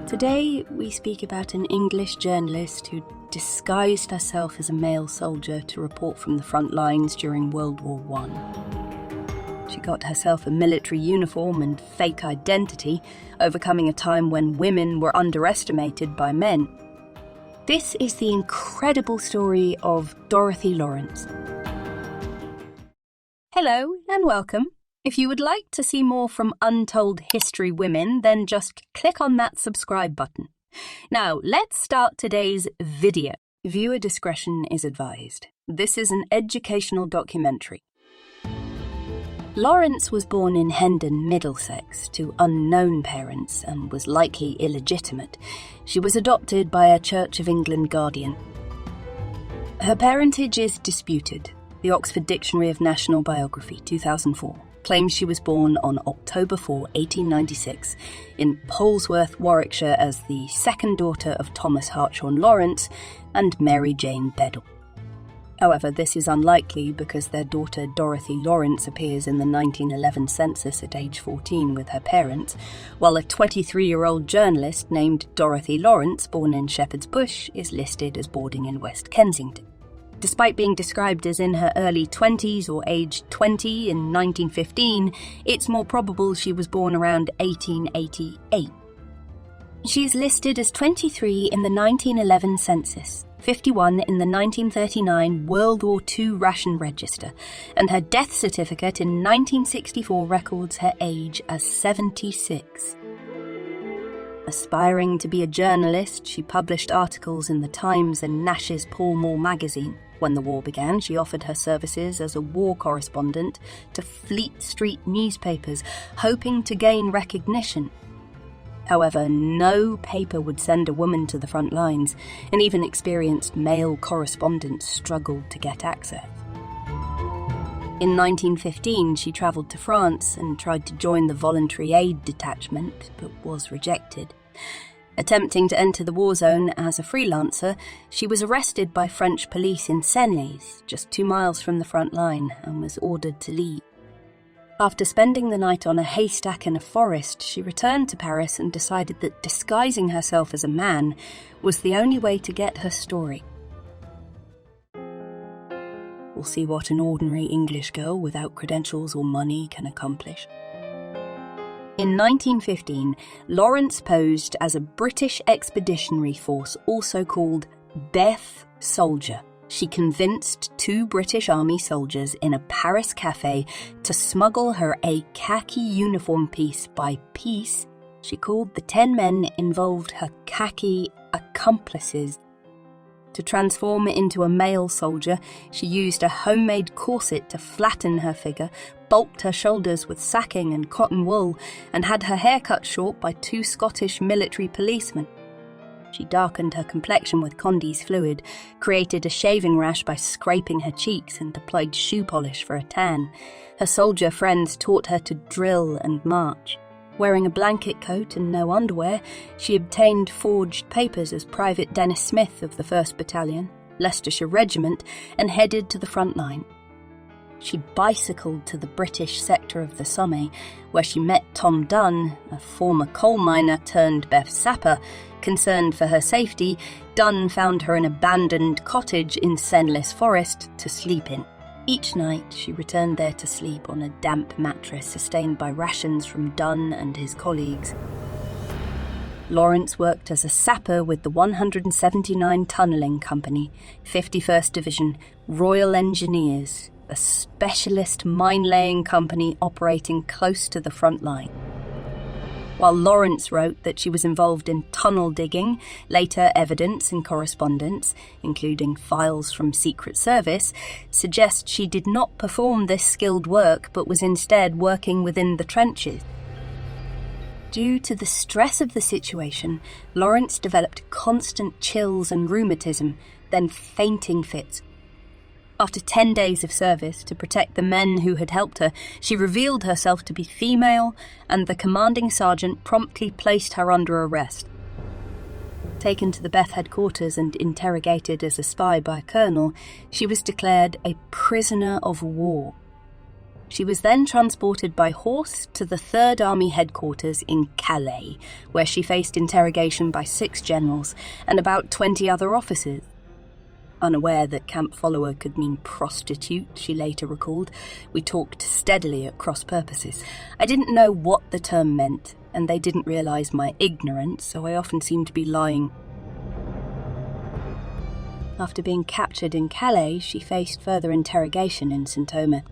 Today, we speak about an English journalist who disguised herself as a male soldier to report from the front lines during World War I. She got herself a military uniform and fake identity, overcoming a time when women were underestimated by men. This is the incredible story of Dorothy Lawrence. Hello and welcome. If you would like to see more from Untold History Women, then just click on that subscribe button. Now, let's start today's video. Viewer discretion is advised. This is an educational documentary. Lawrence was born in Hendon, Middlesex, to unknown parents and was likely illegitimate. She was adopted by a Church of England guardian. Her parentage is disputed. The Oxford Dictionary of National Biography, 2004. Claims she was born on October 4, 1896, in Polesworth, Warwickshire, as the second daughter of Thomas Hartshorne Lawrence and Mary Jane Bedell. However, this is unlikely because their daughter Dorothy Lawrence appears in the 1911 census at age 14 with her parents, while a 23-year-old journalist named Dorothy Lawrence, born in Shepherd's Bush, is listed as boarding in West Kensington. Despite being described as in her early 20s or age 20 in 1915, it's more probable she was born around 1888. She is listed as 23 in the 1911 census, 51 in the 1939 World War II ration register, and her death certificate in 1964 records her age as 76. Aspiring to be a journalist, she published articles in the Times and Nash's Pall Mall magazine. When the war began, she offered her services as a war correspondent to Fleet Street newspapers, hoping to gain recognition. However, no paper would send a woman to the front lines, and even experienced male correspondents struggled to get access. In 1915, she travelled to France and tried to join the voluntary aid detachment, but was rejected. Attempting to enter the war zone as a freelancer, she was arrested by French police in Senlis, just 2 miles from the front line, and was ordered to leave. After spending the night on a haystack in a forest, she returned to Paris and decided that disguising herself as a man was the only way to get her story. We'll see what an ordinary English girl without credentials or money can accomplish. In 1915, Lawrence posed as a British expeditionary force, also called Deaf Soldier. She convinced 2 British Army soldiers in a Paris cafe to smuggle her a khaki uniform piece by piece. She called the 10 men involved her khaki accomplices. To transform into a male soldier, she used a homemade corset to flatten her figure, bulked her shoulders with sacking and cotton wool, and had her hair cut short by 2 Scottish military policemen. She darkened her complexion with Condy's fluid, created a shaving rash by scraping her cheeks, and applied shoe polish for a tan. Her soldier friends taught her to drill and march. Wearing a blanket coat and no underwear, she obtained forged papers as Private Dennis Smith of the 1st Battalion, Leicestershire Regiment, and headed to the front line. She bicycled to the British sector of the Somme, where she met Tom Dunn, a former coal miner turned Beth Sapper. Concerned for her safety, Dunn found her an abandoned cottage in Senlis Forest to sleep in. Each night, she returned there to sleep on a damp mattress sustained by rations from Dunn and his colleagues. Lawrence worked as a sapper with the 179 Tunnelling Company, 51st Division, Royal Engineers, a specialist mine-laying company operating close to the front line. While Lawrence wrote that she was involved in tunnel digging, later evidence and correspondence, including files from Secret Service, suggests she did not perform this skilled work but was instead working within the trenches. Due to the stress of the situation, Lawrence developed constant chills and rheumatism, then fainting fits. After 10 days of service to protect the men who had helped her, she revealed herself to be female, and the commanding sergeant promptly placed her under arrest. Taken to the Beth headquarters and interrogated as a spy by a colonel, she was declared a prisoner of war. She was then transported by horse to the 3rd Army headquarters in Calais, where she faced interrogation by 6 generals and about 20 other officers. Unaware that camp follower could mean prostitute, she later recalled, we talked steadily at cross purposes. I didn't know what the term meant, and they didn't realise my ignorance, so I often seemed to be lying. After being captured in Calais, she faced further interrogation in Saint-Omer.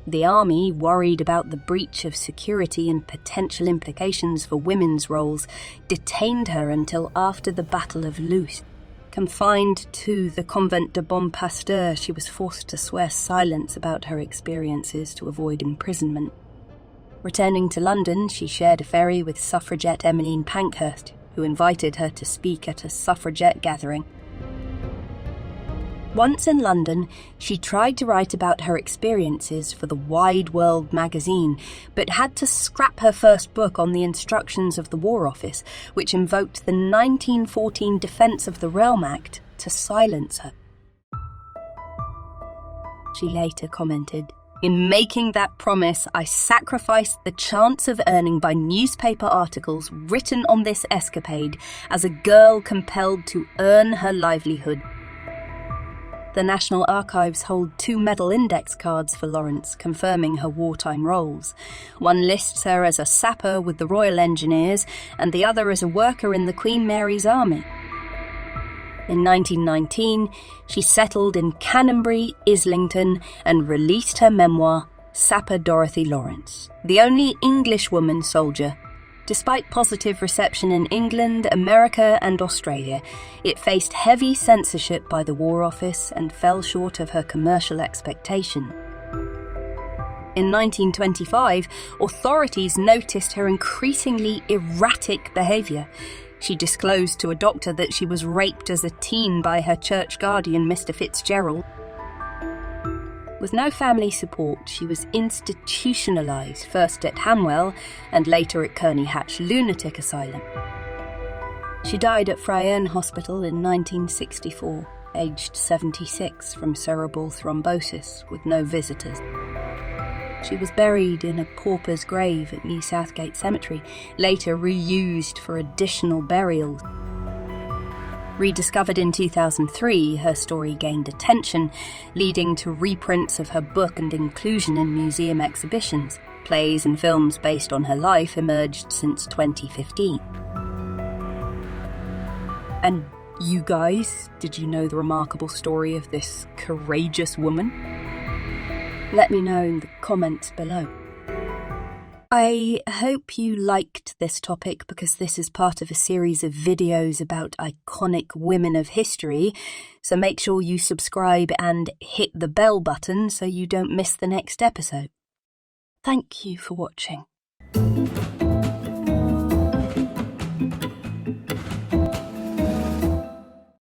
The army, worried about the breach of security and potential implications for women's roles, detained her until after the Battle of Loos. Confined to the Convent de Bon Pasteur, she was forced to swear silence about her experiences to avoid imprisonment. Returning to London, she shared a ferry with suffragette Emmeline Pankhurst, who invited her to speak at a suffragette gathering. Once in London, she tried to write about her experiences for the Wide World magazine, but had to scrap her first book on the instructions of the War Office, which invoked the 1914 Defence of the Realm Act to silence her. She later commented, "In making that promise, I sacrificed the chance of earning by newspaper articles written on this escapade as a girl compelled to earn her livelihood." The National Archives hold 2 medal index cards for Lawrence, confirming her wartime roles. One lists her as a sapper with the Royal Engineers, and the other as a worker in the Queen Mary's Army. In 1919, she settled in Canonbury, Islington, and released her memoir, Sapper Dorothy Lawrence, the only English woman soldier. Despite positive reception in England, America, and Australia, it faced heavy censorship by the War Office and fell short of her commercial expectation. In 1925, authorities noticed her increasingly erratic behaviour. She disclosed to a doctor that she was raped as a teen by her church guardian, Mr. Fitzgerald. With no family support, she was institutionalised, first at Hanwell and later at Kearney Hatch Lunatic Asylum. She died at Fryeune Hospital in 1964, aged 76, from cerebral thrombosis, with no visitors. She was buried in a pauper's grave at New Southgate Cemetery, later reused for additional burials. Rediscovered in 2003, her story gained attention, leading to reprints of her book and inclusion in museum exhibitions. Plays and films based on her life emerged since 2015. And you guys, did you know the remarkable story of this courageous woman? Let me know in the comments below. I hope you liked this topic because this is part of a series of videos about iconic women of history, so make sure you subscribe and hit the bell button so you don't miss the next episode. Thank you for watching.